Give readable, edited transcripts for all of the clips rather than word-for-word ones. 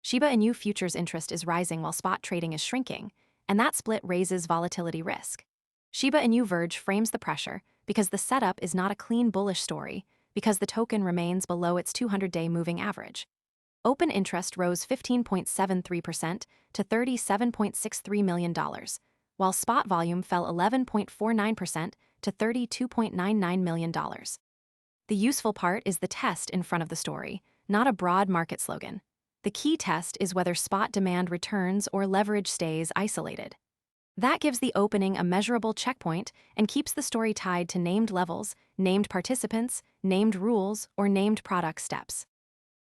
Shiba Inu futures interest is rising while spot trading is shrinking, and that split raises volatility risk. Shiba Inu Verge frames the pressure because the setup is not a clean bullish story, because the token remains below its 200-day moving average. Open interest rose 15.73% to $37.63 million, while spot volume fell 11.49% to $32.99 million. The useful part is the test in front of the story, not a broad market slogan. The key test is whether spot demand returns or leverage stays isolated. That gives the opening a measurable checkpoint and keeps the story tied to named levels, named participants, named rules, or named product steps.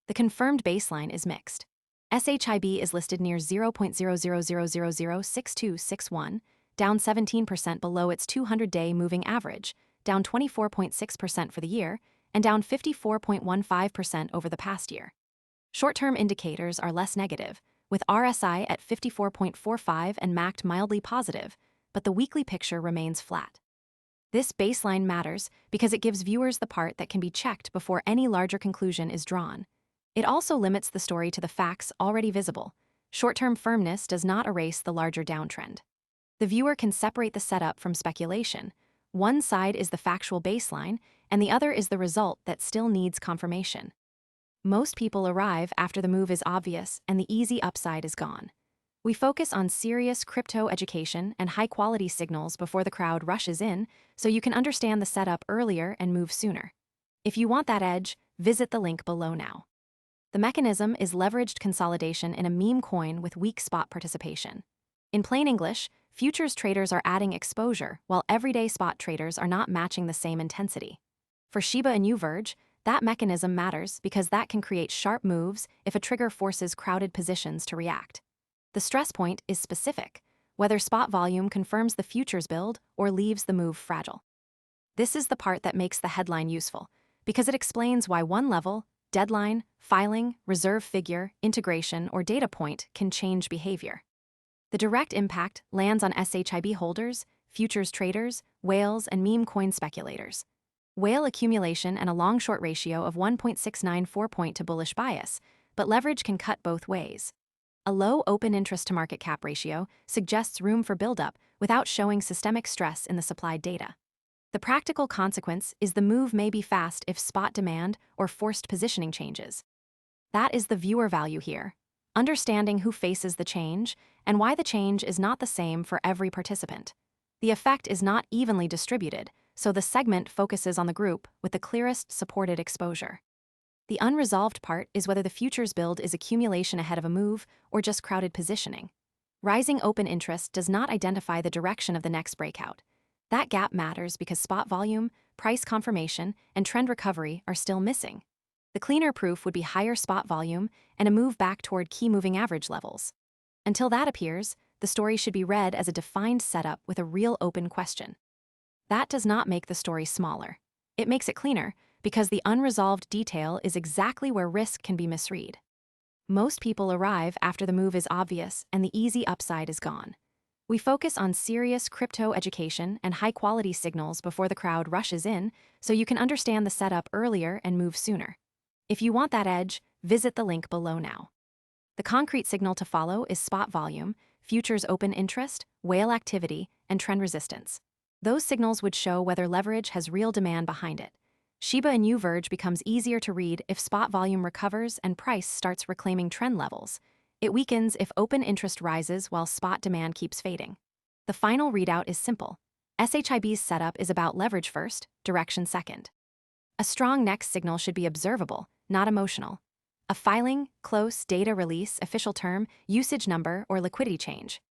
The confirmed baseline is mixed. SHIB is listed near 0.0000006261, down 17% below its 200-day moving average, down 24.6% for the year, and down 54.15% over the past year. Short-term indicators are less negative, with RSI at 54.45 and MACD mildly positive, but the weekly picture remains flat. This baseline matters because it gives viewers the part that can be checked before any larger conclusion is drawn. It also limits the story to the facts already visible. Short-term firmness does not erase the larger downtrend. The viewer can separate the setup from speculation. One side is the factual baseline, and the other is the result that still needs confirmation. Most people arrive after the move is obvious and the easy upside is gone. We focus on serious crypto education and high-quality signals before the crowd rushes in, so you can understand the setup earlier and move sooner. If you want that edge, visit the link below now. The mechanism is leveraged consolidation in a meme coin with weak spot participation. In plain English, futures traders are adding exposure, while everyday spot traders are not matching the same intensity. For Shiba Inu Verge, that mechanism matters because that can create sharp moves if a trigger forces crowded positions to react. The stress point is specific, whether spot volume confirms the futures build or leaves the move fragile. This is the part that makes the headline useful, because it explains why one level, deadline, filing, reserve figure, integration, or data point can change behavior. The direct impact lands on SHIB holders, futures traders, whales, and meme coin speculators. Whale accumulation and a long-short ratio of 1.694 point to bullish bias, but leverage can cut both ways. A low open interest to market cap ratio suggests room for buildup without showing systemic stress in the supplied data. The practical consequence is the move may be fast if spot demand or forced positioning changes. That is the viewer value here, understanding who faces the change and why the change is not the same for every participant. The effect is not evenly distributed, so the segment focuses on the group with the clearest supported exposure. The unresolved part is whether the futures build is accumulation ahead of a move or just crowded positioning. Rising open interest does not identify the direction of the next breakout. That gap matters because spot volume, price confirmation, and trend recovery are still missing. The cleaner proof would be higher spot volume and a move back toward key moving average levels. Until that appears, the story should be read as a defined setup with a real open question. That does not make the story smaller. It makes it cleaner because the unresolved detail is exactly where risk can be misread. Most people arrive after the move is obvious and the easy upside is gone. We focus on serious crypto education and high-quality signals before the crowd rushes in, so you can understand the setup earlier and move sooner. If you want that edge, visit the link below now. The concrete signal to follow is spot volume, futures open interest, whale activity, and trend resistance. Those signals would show whether leverage has real demand behind it. Shiba Inu Verge becomes easier to read if spot volume recovers and price starts reclaiming trend levels. It weakens if open interest rises while spot demand keeps fading. The final readout is simple. SHIB's setup is about leverage first, direction second. A strong next signal should be observable, not emotional. A filing, close, data release, official term, usage number, or liquidity change.